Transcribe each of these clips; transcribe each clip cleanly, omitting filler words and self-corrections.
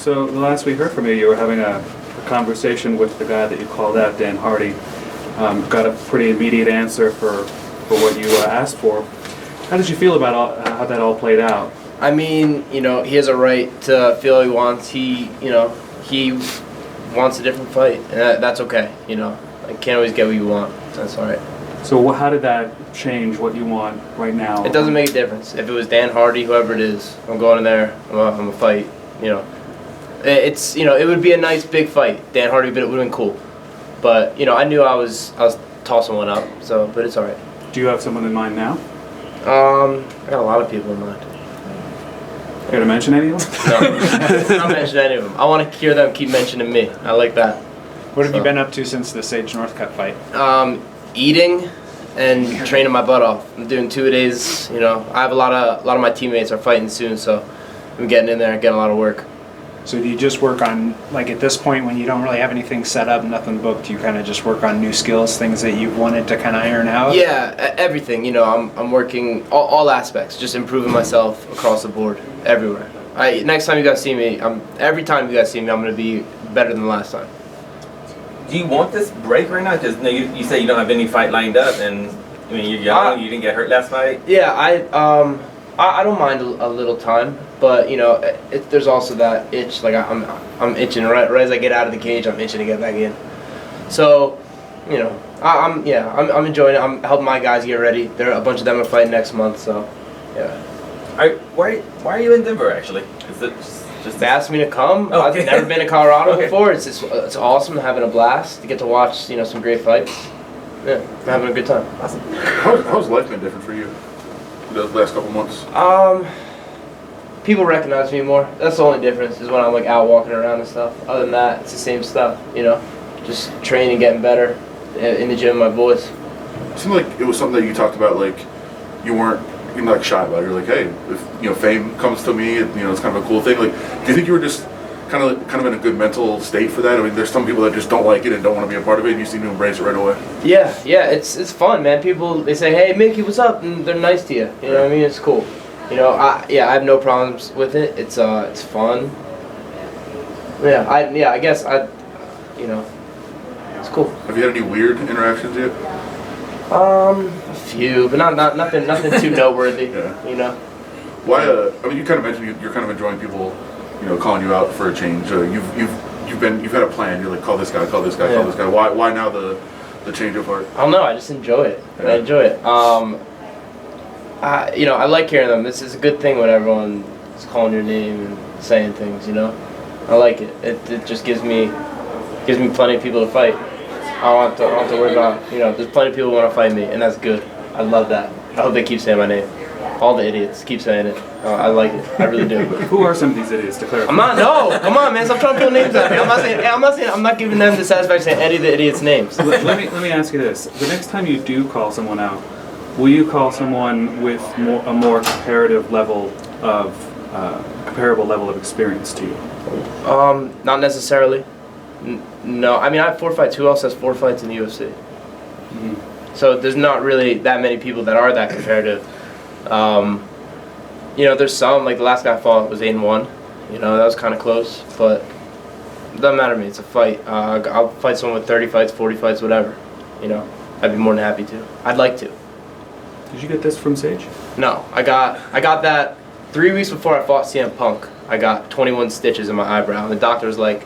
So the last we heard from you, you were having a conversation with the guy that you called out, Dan Hardy. Got a pretty immediate answer for what you asked for. How did you feel about how that all played out? I mean, he has a right to feel what he wants. He wants a different fight, and that's okay. I can't always get what you want. That's all right. So how did that change what you want right now? It doesn't make a difference. If it was Dan Hardy, whoever it is, I'm going in there. I'm a fight. It's it would be a nice big fight. Dan Hardy, but it would have been cool. But I knew I was tossing one up. So, but it's all right. Do you have someone in mind now? I got a lot of people in mind. Care to mention any of them? No, I'm not mentioning any of them. I want to hear them keep mentioning me. I like that. What have you been up to since the Sage Northcutt fight? Eating and training my butt off. I'm doing 2 days. I have a lot of my teammates are fighting soon, so I'm getting in there and getting a lot of work. So do you just work on, like at this point when you don't really have anything set up, nothing booked, you kind of just work on new skills, things that you've wanted to kind of iron out? Yeah, everything. I'm working all aspects, just improving myself across the board, everywhere. Next time you guys see me, every time you guys see me, I'm going to be better than last time. Do you want this break right now? Because you say you don't have any fight lined up, and I mean you're young. You didn't get hurt last fight. Yeah, I don't mind a little time, but there's also that itch. Like I'm itching right as I get out of the cage. I'm itching to get back in. So, I'm enjoying it. I'm helping my guys get ready. A bunch of them are fighting next month. So, yeah. Why are you in Denver actually? Is it just they asked me to come. Okay. I've never been to Colorado before. It's awesome, having a blast to get to watch some great fights. Yeah, I'm having a good time. Awesome. How's life been different for you the last couple months? People recognize me more. That's the only difference is when I'm like out walking around and stuff. Other than that, it's the same stuff. Just training, getting better in the gym with my boys. It seemed like it was something that you talked about, like you're not shy about it. You're like, hey, if fame comes to me, it's kind of a cool thing. Like, do you think you were just kind of in a good mental state for that? I mean, there's some people that just don't like it and don't want to be a part of it, and you seem to embrace it right away. Yeah, it's fun, man. People, they say, hey, Mickey, what's up? And they're nice to you. You know what I mean? It's cool. I have no problems with it. It's fun. I guess it's cool. Have you had any weird interactions yet? A few, but nothing too noteworthy. Yeah. Why? I mean, you kind of mentioned you're kind of enjoying people, calling you out for a change. You've had a plan. You're like, call this guy, call this guy, call this guy. Why now the change of heart? I don't know. I just enjoy it. Yeah. I enjoy it. I like hearing them. This is a good thing when everyone is calling your name and saying things. I like it. It just gives me plenty of people to fight. I don't have to worry about, there's plenty of people who want to fight me, and that's good. I love that. I hope they keep saying my name. All the idiots keep saying it. I like it. I really do. Who are some of these idiots, to clarify? Come on, man. Stop trying to pull names out here. I'm not giving them the satisfaction saying any of the idiots' names. Let me ask you this. The next time you do call someone out, will you call someone with a more comparable level of experience to you? Not necessarily. No, I mean I have 4 fights. Who else has 4 fights in the UFC? Mm-hmm. So there's not really that many people that are that comparative. There's some, like the last guy I fought was 8-1. That was kind of close, but it doesn't matter to me. It's a fight. I'll fight someone with 30 fights, 40 fights, whatever. I'd be more than happy to. I'd like to. Did you get this from Sage? No, I got that 3 weeks before I fought CM Punk. I got 21 stitches in my eyebrow, and the doctor was like,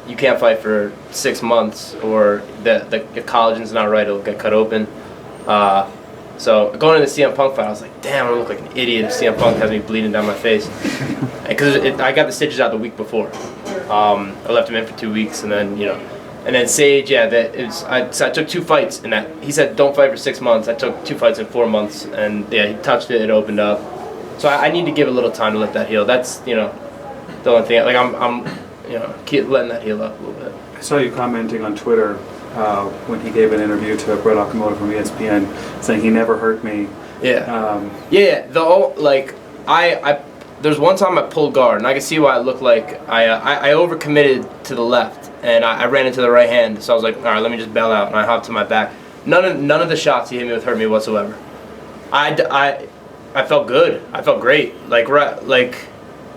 you can't fight for 6 months, or the collagen's not right, it'll get cut open. So going into the CM Punk fight, I was like, damn, I look like an idiot if CM Punk has me bleeding down my face. Because I got the stitches out the week before. I left him in for 2 weeks, and then Sage, I took 2 fights, and he said don't fight for 6 months. I took 2 fights in 4 months, and he touched it, it opened up. So I need to give it a little time to let that heal. That's the only thing. Like I'm keep letting that heal up a little bit. I saw you commenting on Twitter when he gave an interview to Brett Okamoto from ESPN, saying he never hurt me. Yeah. There's one time I pulled guard, and I could see why it looked like I overcommitted to the left, and I ran into the right hand. So I was like, all right, let me just bail out, and I hopped to my back. None of the shots he hit me with hurt me whatsoever. I felt good. I felt great.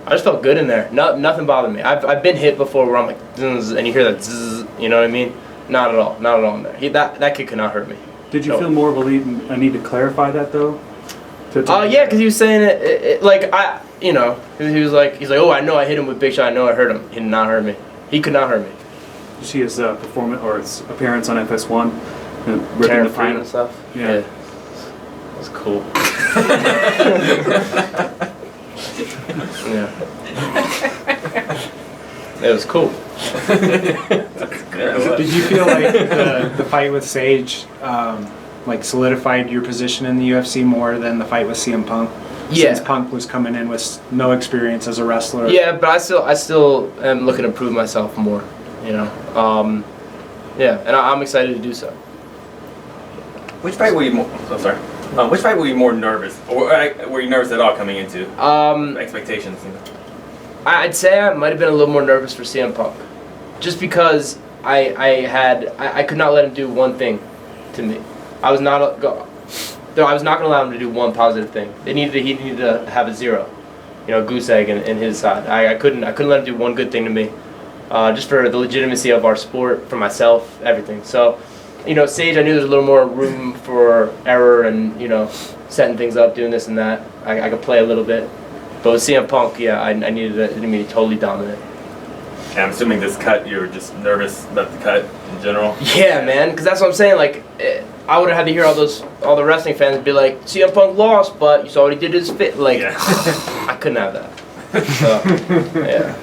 I just felt good in there. Nothing bothered me. I've been hit before where I'm like, zzz, and you hear that zzz, you know what I mean? Not at all. Not at all in there. That kid could not hurt me. Did you No. feel more of a need to clarify that though? Yeah, because he was saying it like he was like, oh, I know I hit him with big shot. I know I hurt him. He did not hurt me. He could not hurt me. Did you see his performance or his appearance on FS1? Ripping Tearing the free final and stuff. Yeah. It was cool. Yeah. It was cool. Did you feel like the fight with Sage like solidified your position in the UFC more than the fight with CM Punk? Yeah. Since Punk was coming in with no experience as a wrestler. Yeah, but I still am looking to prove myself more. You know. Yeah, and I'm excited to do so. Which fight were you more? Oh, sorry. Which fight were you more nervous, or were you nervous at all coming into expectations? You know? I'd say I might have been a little more nervous for CM Punk, just because I could not let him do one thing to me. I was not going to allow him to do one positive thing. He needed to have a zero, goose egg in his side. I couldn't let him do one good thing to me, just for the legitimacy of our sport, for myself, everything. So, Sage, I knew there was a little more room for error and setting things up, doing this and that. I could play a little bit. But with CM Punk, yeah, I needed to be totally dominant. And I'm assuming this cut, you were just nervous about the cut in general? Yeah, man, because that's what I'm saying. Like, I would have had to hear all the wrestling fans be like, CM Punk lost, but you saw what he did to his fit. Like, Yeah. I couldn't have that. So, yeah.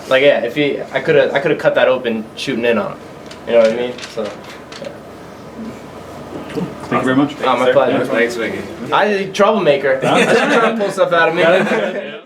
Like, yeah, I could have cut that open shooting in on him. You know what I mean? So, Thank you very much. my pleasure. Thanks, Vicky. I'm a troublemaker. I should try to pull stuff out of me.